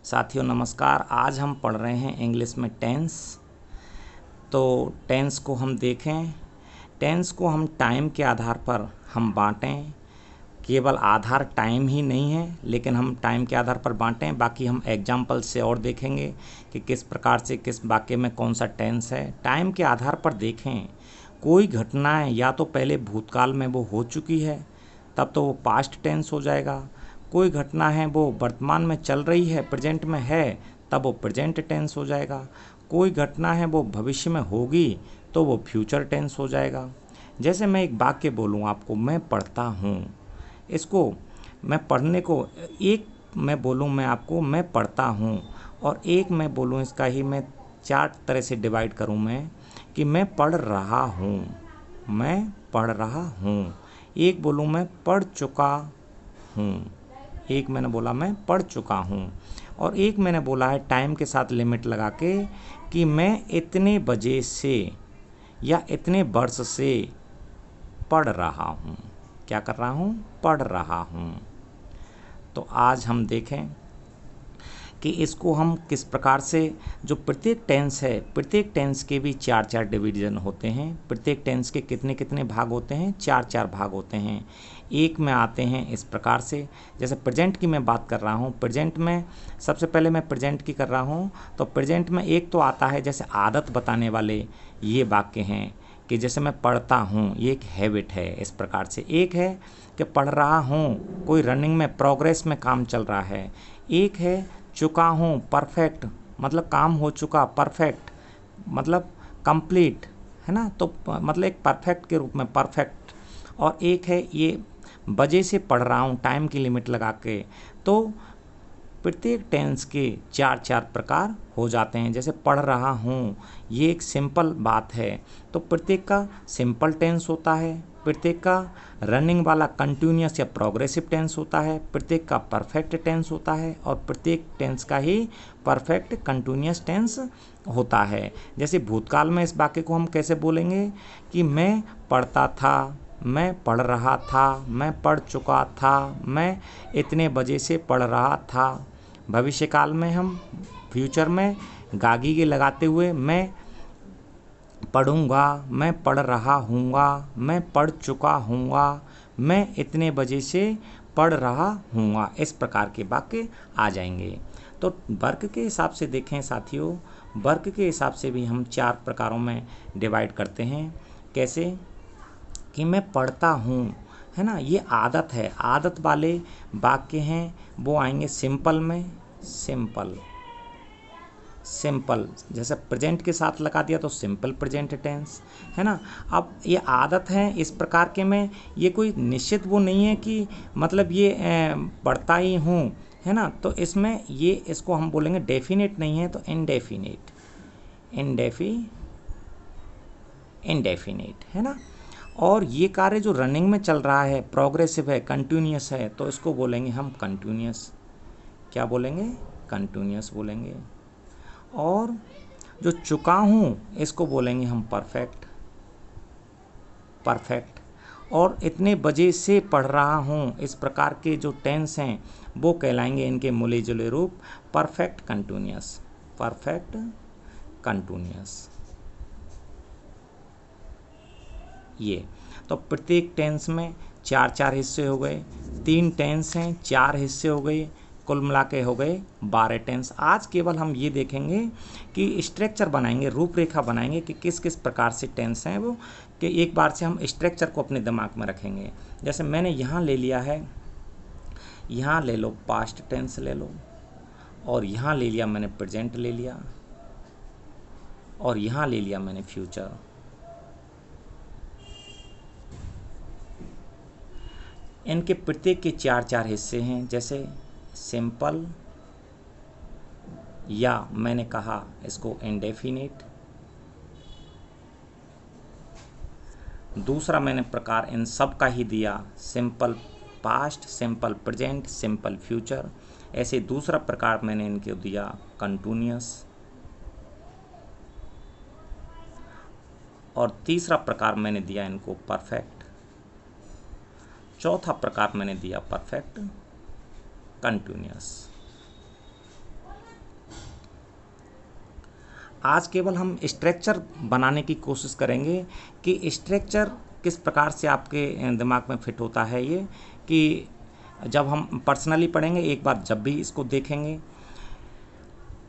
साथियों नमस्कार। आज हम पढ़ रहे हैं इंग्लिश में टेंस। तो टेंस को हम देखें। टेंस को हम टाइम के आधार पर हम बांटें। केवल आधार टाइम ही नहीं है, लेकिन हम टाइम के आधार पर बांटें। बाकी हम एग्जाम्पल से और देखेंगे कि किस प्रकार से किस वाक्य में कौन सा टेंस है। टाइम के आधार पर देखें। कोई घटनाएं या तो पहले भूतकाल में वो हो चुकी है, तब तो वो पास्ट टेंस हो जाएगा। कोई घटना है वो वर्तमान में चल रही है, प्रेजेंट में है, तब वो प्रेजेंट टेंस हो जाएगा। कोई घटना है वो भविष्य में होगी, तो वो फ्यूचर टेंस हो जाएगा। जैसे मैं एक वाक्य बोलूँ आपको, मैं पढ़ता हूँ। इसको मैं पढ़ने को एक मैं बोलूँ मैं आपको मैं पढ़ता हूँ, और एक मैं बोलूँ इसका ही मैं चार तरह से डिवाइड करूँ मैं कि मैं पढ़ रहा हूँ, मैं पढ़ रहा हूँ। एक बोलूँ मैं पढ़ चुका हूँ, एक मैंने बोला मैं पढ़ चुका हूँ, और एक मैंने बोला है टाइम के साथ लिमिट लगा के कि मैं इतने बजे से या इतने वर्ष से पढ़ रहा हूँ। क्या कर रहा हूँ? पढ़ रहा हूँ। तो आज हम देखें कि इसको हम किस प्रकार से, जो प्रत्येक टेंस है, प्रत्येक टेंस के भी चार चार डिवीजन होते हैं। प्रत्येक टेंस के कितने कितने भाग होते हैं? चार चार भाग होते हैं। एक में आते हैं इस प्रकार से, जैसे प्रेजेंट की मैं बात कर रहा हूँ। प्रेजेंट में सबसे पहले मैं प्रेजेंट की कर रहा हूँ, तो प्रेजेंट में एक तो आता है जैसे आदत बताने वाले ये वाक्य हैं कि जैसे मैं पढ़ता हूँ, ये एक हैबिट है। इस प्रकार से एक है कि पढ़ रहा हूँ, कोई रनिंग में प्रोग्रेस में काम चल रहा है। एक है चुका हूँ, परफेक्ट मतलब काम हो चुका, परफेक्ट मतलब कंप्लीट, है ना। तो मतलब एक परफेक्ट के रूप में परफेक्ट। और एक है ये बजे से पढ़ रहा हूँ, टाइम की लिमिट लगा के। तो प्रत्येक टेंस के चार चार प्रकार हो जाते हैं। जैसे पढ़ रहा हूँ, ये एक सिंपल बात है, तो प्रत्येक का सिंपल टेंस होता है, प्रत्येक का रनिंग वाला कंटिन्यूअस या प्रोग्रेसिव टेंस होता है, प्रत्येक का परफेक्ट टेंस होता है, और प्रत्येक टेंस का ही परफेक्ट कंटिन्यूअस टेंस होता है। जैसे भूतकाल में इस वाक्य को हम कैसे बोलेंगे कि मैं पढ़ता था, मैं पढ़ रहा था, मैं पढ़ चुका था, मैं इतने बजे से पढ़ रहा था। भविष्य काल में हम फ्यूचर में गागी के लगाते हुए मैं पढ़ूँगा, मैं पढ़ रहा हूँगा, मैं पढ़ चुका हूँगा, मैं इतने बजे से पढ़ रहा हूँगा। इस प्रकार के वाक्य आ जाएंगे। तो वर्ग के हिसाब से देखें साथियों, वर्ग के हिसाब से भी हम चार प्रकारों में डिवाइड करते हैं। कैसे कि मैं पढ़ता हूँ, है ना, ये आदत है। आदत वाले वाक्य हैं वो आएंगे सिंपल में। सिंपल सिंपल जैसे प्रेजेंट के साथ लगा दिया तो सिंपल प्रेजेंट टेंस, है ना। अब ये आदत है इस प्रकार के में, ये कोई निश्चित वो नहीं है कि मतलब ये पढ़ता ही हूँ, है ना। तो इसमें ये इसको हम बोलेंगे डेफिनेट नहीं है, तो इनडेफिनेट, इनडेफिनेट, है ना। और ये कार्य जो रनिंग में चल रहा है, प्रोग्रेसिव है, कंटिन्यूअस है, तो इसको बोलेंगे हम कंटिन्यूअस। क्या बोलेंगे? कंटिन्यूअस बोलेंगे। और जो चुका हूँ इसको बोलेंगे हम परफेक्ट, परफेक्ट। और इतने बजे से पढ़ रहा हूँ, इस प्रकार के जो टेंस हैं वो कहलाएंगे इनके मिले जुले रूप परफेक्ट कंटिन्यूअस, परफेक्ट कंटिन्यूअस। ये तो प्रत्येक टेंस में चार चार हिस्से हो गए। 3 टेंस हैं, 4 हिस्से हो गए, कुल मिला के हो गए 12 टेंस। आज केवल हम ये देखेंगे कि स्ट्रक्चर बनाएंगे, रूपरेखा बनाएंगे कि किस किस प्रकार से टेंस हैं वो, कि एक बार से हम स्ट्रक्चर को अपने दिमाग में रखेंगे। जैसे मैंने यहाँ ले लिया है, यहाँ ले लो पास्ट टेंस ले लो, और यहाँ ले लिया मैंने प्रेजेंट ले लिया, और यहाँ ले लिया मैंने फ्यूचर। इनके प्रत्येक के चार चार हिस्से हैं। जैसे सिंपल, या मैंने कहा इसको इंडेफिनिट। दूसरा मैंने प्रकार इन सब का ही दिया, simple past, simple present, simple future. ऐसे दूसरा प्रकार मैंने इनको दिया कंटिन्यूअस, और तीसरा प्रकार मैंने दिया इनको परफेक्ट। चौथा प्रकार मैंने दिया परफेक्ट कंटिन्यूअस। आज केवल हम स्ट्रक्चर बनाने की कोशिश करेंगे कि स्ट्रक्चर किस प्रकार से आपके दिमाग में फिट होता है, ये कि जब हम पर्सनली पढ़ेंगे एक बार, जब भी इसको देखेंगे।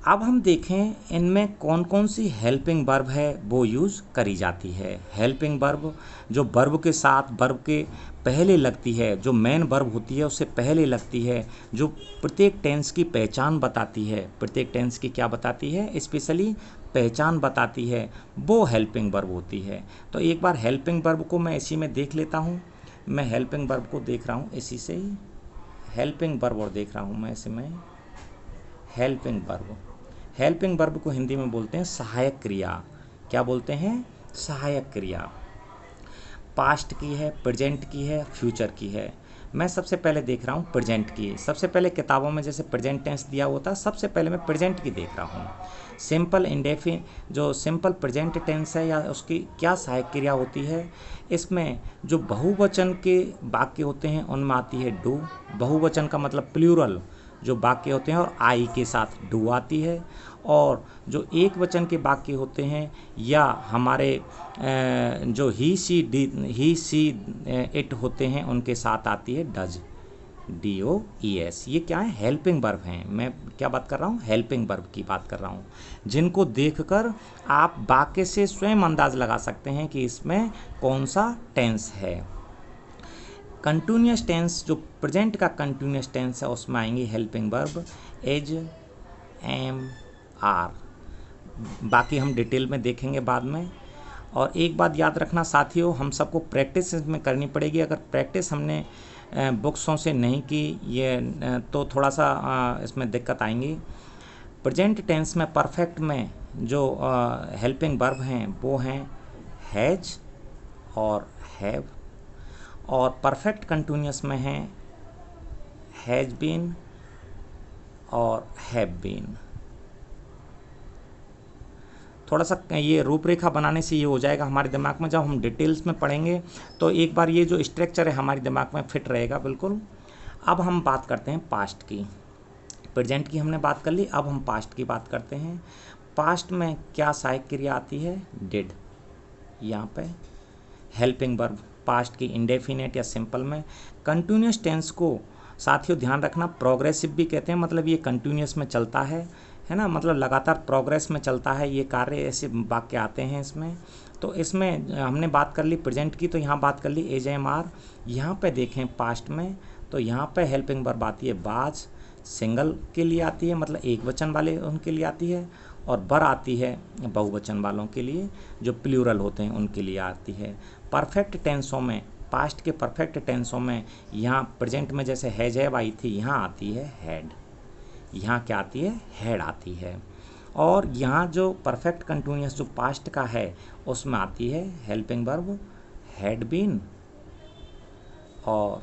अब हम देखें इनमें कौन कौन सी हेल्पिंग वर्ब है वो यूज़ करी जाती है। हेल्पिंग वर्ब जो वर्ब के साथ, वर्ब के पहले लगती है, जो मेन वर्ब होती है उससे पहले लगती है, जो प्रत्येक टेंस की पहचान बताती है। प्रत्येक टेंस की क्या बताती है? स्पेशली पहचान बताती है, वो हेल्पिंग वर्ब होती है। तो एक बार हेल्पिंग वर्ब को मैं इसी में देख लेता हूँ। मैं हेल्पिंग वर्ब को देख रहा हूँ इसी से ही, हेल्पिंग वर्ब और देख रहा हूँ मैं इसमें हेल्पिंग वर्ब। हेल्पिंग वर्ब को हिंदी में बोलते हैं सहायक क्रिया। क्या बोलते हैं? सहायक क्रिया। पास्ट की है, प्रेजेंट की है, फ्यूचर की है। मैं सबसे पहले देख रहा हूँ प्रेजेंट की। सबसे पहले किताबों में जैसे प्रेजेंट टेंस दिया होता है, सबसे पहले मैं प्रेजेंट की देख रहा हूँ। सिंपल इंडेफिनिट जो सिंपल प्रेजेंट टेंस है, या उसकी क्या सहायक क्रिया होती है? इसमें जो बहुवचन के वाक्य होते हैं उनमें आती है डू। बहुवचन का मतलब प्लूरल जो वाक्य होते हैं और आई के साथ डू आती है। और जो एक वचन के वाक्य होते हैं या हमारे जो ही सी इट होते हैं उनके साथ आती है डज, DOES। ये क्या है? हेल्पिंग वर्ब हैं। मैं क्या बात कर रहा हूँ? हेल्पिंग वर्ब की बात कर रहा हूँ, जिनको देखकर आप वाक्य से स्वयं अंदाज लगा सकते हैं कि इसमें कौन सा टेंस है। कंटिन्यूस टेंस जो प्रेजेंट का कंटिन्यूस टेंस है उसमें आएंगी helping verb is, am, are. बाकी हम डिटेल में देखेंगे बाद में। और एक बात याद रखना साथियों, हम सबको प्रैक्टिस इसमें करनी पड़ेगी। अगर प्रैक्टिस हमने बुक्सों से नहीं की ये तो थोड़ा सा इसमें दिक्कत आएंगी। प्रेजेंट टेंस में परफेक्ट में जो हेल्पिंग वर्ब हैं वो हैं हैज और हैव, और परफेक्ट कंटिन्यूस में हैं हैज बीन और हैव बीन। थोड़ा सा ये रूपरेखा बनाने से ये हो जाएगा हमारे दिमाग में, जब हम डिटेल्स में पढ़ेंगे तो एक बार ये जो स्ट्रक्चर है हमारे दिमाग में फिट रहेगा बिल्कुल। अब हम बात करते हैं पास्ट की। प्रेजेंट की हमने बात कर ली, अब हम पास्ट की बात करते हैं। पास्ट में क्या सहायक क्रिया आती है? डिड। यहाँ पे हेल्पिंग वर्ब पास्ट की इंडेफिनिट या सिंपल में। कंटिन्यूस टेंस को साथियों ध्यान रखना प्रोग्रेसिव भी कहते हैं, मतलब ये कंटिन्यूस में चलता है ना, मतलब लगातार प्रोग्रेस में चलता है ये कार्य, ऐसे वाक्य आते हैं इसमें। तो इसमें हमने बात कर ली प्रेजेंट की, तो यहाँ बात कर ली एज, एम, आर। यहाँ पे देखें पास्ट में तो यहाँ पे हेल्पिंग वर्ब आती है बाज, सिंगल के लिए आती है, मतलब एक वचन वाले उनके लिए आती है, और बर आती है बहुवचन वालों के लिए, जो प्लूरल होते हैं उनके लिए आती है। परफेक्ट टेंसों में, पास्ट के परफेक्ट टेंसों में यहाँ प्रेजेंट में जैसे हैज, हैव आई थी, यहाँ आती है हैड। यहाँ क्या आती है? हैड आती है। और यहाँ जो परफेक्ट कंटिन्यूअस जो पास्ट का है उसमें आती है हेल्पिंग वर्ब हैड बीन, और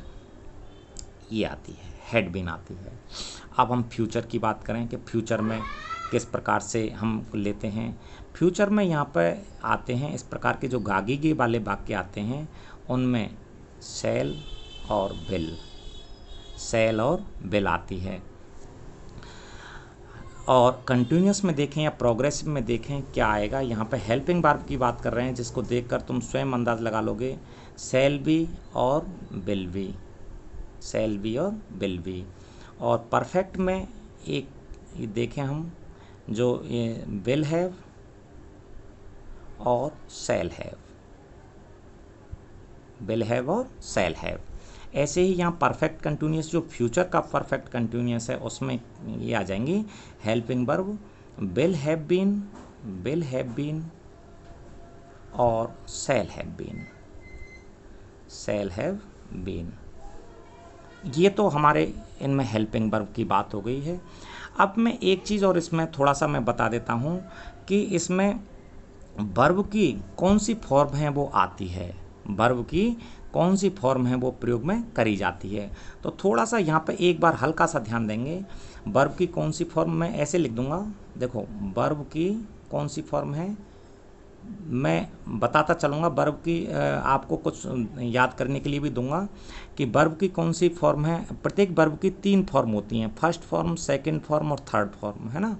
ये आती है हैड बीन आती है। अब हम फ्यूचर की बात करें कि फ्यूचर में किस प्रकार से हम लेते हैं। फ्यूचर में यहाँ पर आते हैं इस प्रकार के जो गागीगे वाले वाक्य आते हैं, उनमें सेल और बिल, सेल और बिल आती है। और कंटिन्यूस में देखें या प्रोग्रेसिव में देखें क्या आएगा, यहाँ पे हेल्पिंग वर्ब की बात कर रहे हैं जिसको देखकर तुम स्वयं अंदाज लगा लोगे, सेल बी और बिल बी, सेल बी और बिल बी। और परफेक्ट में एक ये देखें हम, जो ये विल हैव और सेल हैव, विल हैव और सेल हैव। ऐसे ही यहाँ परफेक्ट कंटिन्यूस जो फ्यूचर का परफेक्ट कंटिन्यूस है उसमें ये आ जाएंगी helping verb will have been और shall have been, shall have been. ये तो हमारे इनमें हेल्पिंग वर्ब की बात हो गई है। अब मैं एक चीज़ और इसमें थोड़ा सा मैं बता देता हूँ कि इसमें वर्ब की कौन सी फॉर्म है वो आती है, वर्ब की कौन सी फॉर्म है वो प्रयोग में करी जाती है। तो थोड़ा सा यहाँ पे एक बार हल्का सा ध्यान देंगे। वर्ब की कौन सी फॉर्म, मैं ऐसे लिख दूंगा, देखो वर्ब की कौन सी फॉर्म है, मैं बताता चलूँगा वर्ब की, आपको कुछ याद करने के लिए भी दूंगा कि वर्ब की कौन सी फॉर्म है। प्रत्येक वर्ब की 3 फॉर्म होती हैं, फर्स्ट फॉर्म, सेकंड फॉर्म और थर्ड फॉर्म, है ना।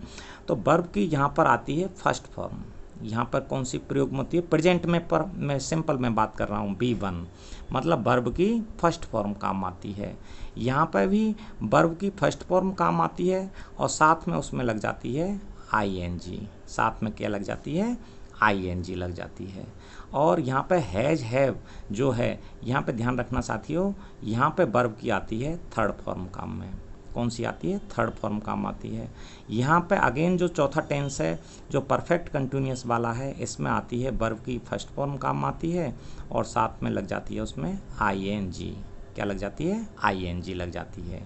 तो वर्ब की यहाँ पर आती है फर्स्ट फॉर्म। यहाँ पर कौन सी प्रयोग में होती है, प्रेजेंट में, पर मैं सिंपल में बात कर रहा हूँ, B1, मतलब वर्ब की फर्स्ट फॉर्म काम आती है। यहाँ पर भी वर्ब की फर्स्ट फॉर्म काम आती है और साथ में उसमें लग जाती है ING, साथ में क्या लग जाती है, ING लग जाती है। और यहाँ पे हैज़, हैव जो है, यहाँ पे ध्यान रखना साथियों, यहाँ पे वर्ब की आती है थर्ड फॉर्म काम में। कौन सी आती है, थर्ड फॉर्म काम आती है। यहाँ पे अगेन जो चौथा टेंस है जो परफेक्ट कंटिन्यूअस वाला है, इसमें आती है वर्ब की फर्स्ट फॉर्म काम आती है और साथ में लग जाती है उसमें ING, क्या लग जाती है, ING लग जाती है।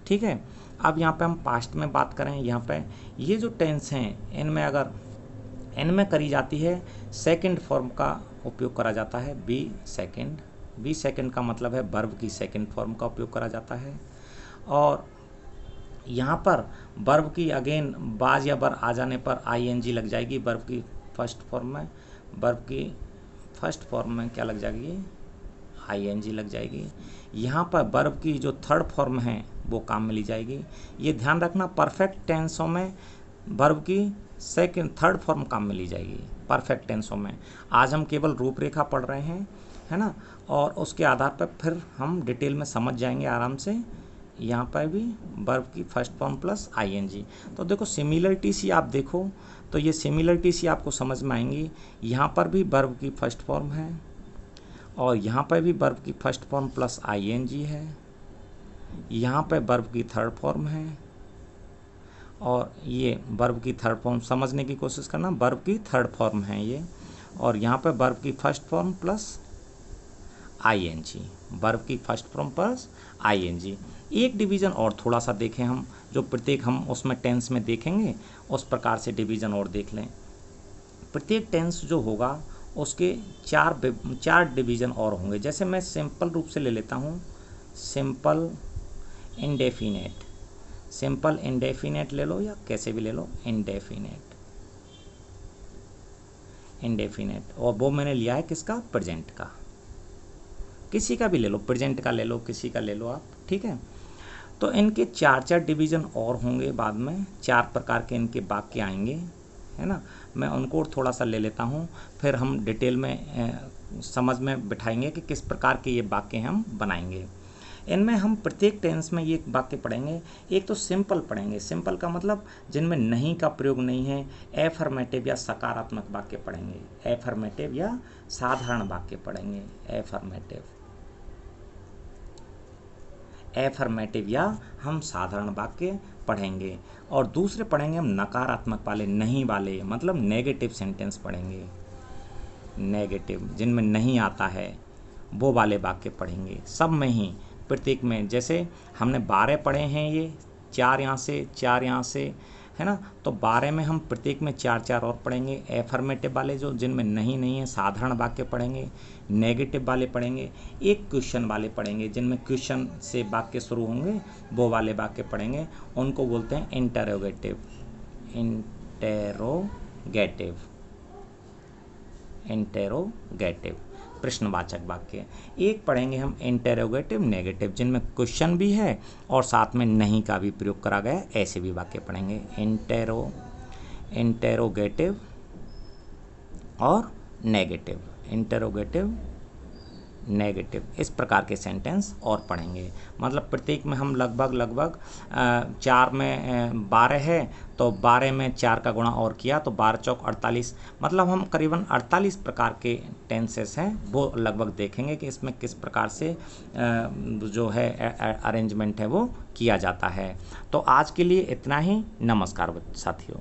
ठीक है। अब यहाँ पे हम पास्ट में बात करें, यहाँ पे ये जो टेंस हैं इनमें अगर इनमें करी जाती है सेकंड फॉर्म का उपयोग करा जाता है, बी सेकंड का मतलब है वर्ब की सेकंड फॉर्म का उपयोग करा जाता है। और यहाँ पर वर्ब की अगेन बाज या बर आ जाने पर ING लग जाएगी वर्ब की फर्स्ट फॉर्म में। वर्ब की फर्स्ट फॉर्म में क्या लग जाएगी, ING लग जाएगी। यहाँ पर वर्ब की जो थर्ड फॉर्म है वो काम में ली जाएगी। ये ध्यान रखना, परफेक्ट टेंसों में वर्ब की सेकंड थर्ड फॉर्म काम में ली जाएगी, परफेक्ट टेंसों में। आज हम केवल रूपरेखा पढ़ रहे हैं, है ना, और उसके आधार पर फिर हम डिटेल में समझ जाएंगे आराम से। यहाँ पर भी वर्ब की फर्स्ट फॉर्म प्लस ING। तो देखो सिमिलरिटी सी आप देखो तो ये सिमिलरिटी सी आपको समझ में आएंगी। यहाँ पर भी वर्ब की फर्स्ट फॉर्म है और यहाँ पर भी वर्ब की फर्स्ट फॉर्म प्लस ING है। यहाँ पर वर्ब की थर्ड फॉर्म है और ये वर्ब की थर्ड फॉर्म, समझने की कोशिश करना, वर्ब की थर्ड फॉर्म है ये। और यहाँ पे वर्ब की first form plus ING, verb की फर्स्ट फॉर्म प्लस ING। एक डिवीज़न और थोड़ा सा देखें हम, जो प्रत्येक हम उसमें टेंस में देखेंगे उस प्रकार से डिवीज़न और देख लें। प्रत्येक टेंस जो होगा उसके चार डिवीज़न और होंगे। जैसे मैं सिंपल रूप से ले लेता हूँ, सिंपल इंडेफिनेट, सिंपल इंडेफिनेट ले लो या कैसे भी ले लो, इंडेफिनेट, और वो मैंने लिया है किसका, प्रेजेंट का। किसी का भी ले लो, प्रेजेंट का ले लो, किसी का ले लो आप, ठीक है। तो इनके चार डिवीज़न और होंगे, बाद में 4 प्रकार के इनके वाक्य आएंगे, है ना। मैं उनको थोड़ा सा ले लेता हूँ, फिर हम डिटेल में समझ में बिठाएंगे कि किस प्रकार के ये वाक्य हम बनाएंगे। इनमें हम प्रत्येक टेंस में ये वाक्य पढ़ेंगे। एक तो सिंपल पढ़ेंगे, सिंपल का मतलब जिनमें नहीं का प्रयोग नहीं है। एफर्मेटिव या सकारात्मक वाक्य पढ़ेंगे, एफर्मेटिव या साधारण वाक्य पढ़ेंगे, एफर्मेटिव या हम साधारण वाक्य पढ़ेंगे। और दूसरे पढ़ेंगे हम नकारात्मक वाले, नहीं वाले, मतलब नेगेटिव सेंटेंस पढ़ेंगे, नेगेटिव जिनमें नहीं आता है वो वाले वाक्य पढ़ेंगे। सब में ही प्रत्येक में, जैसे हमने 12 पढ़े हैं, ये 4 यहाँ से 4 यहाँ से, है ना। तो 12 में हम प्रत्येक में 4 और पढ़ेंगे। एफर्मेटिव वाले जो जिनमें नहीं है साधारण वाक्य पढ़ेंगे, नेगेटिव वाले पढ़ेंगे, एक क्वेश्चन वाले पढ़ेंगे, जिनमें क्वेश्चन से वाक्य शुरू होंगे वो वाले वाक्य पढ़ेंगे। उनको बोलते हैं इंटरोगेटिव, इंटेरोगेटिव प्रश्नवाचक वाक्य। एक पढ़ेंगे हम इंटेरोगेटिव नेगेटिव, जिनमें क्वेश्चन भी है और साथ में नहीं का भी प्रयोग करा गया, ऐसे भी वाक्य पढ़ेंगे, इंटेरोगेटिव और नेगेटिव, इंटेरोगेटिव नेगेटिव, इस प्रकार के सेंटेंस और पढ़ेंगे। मतलब प्रत्येक में हम लगभग 4 में 12 है तो 12 में 4 का गुणा और किया तो 12 चौक 48, मतलब हम करीबन 48 प्रकार के टेंसेस हैं वो लगभग देखेंगे कि इसमें किस प्रकार से जो है अरेंजमेंट है वो किया जाता है। तो आज के लिए इतना ही। नमस्कार साथियों।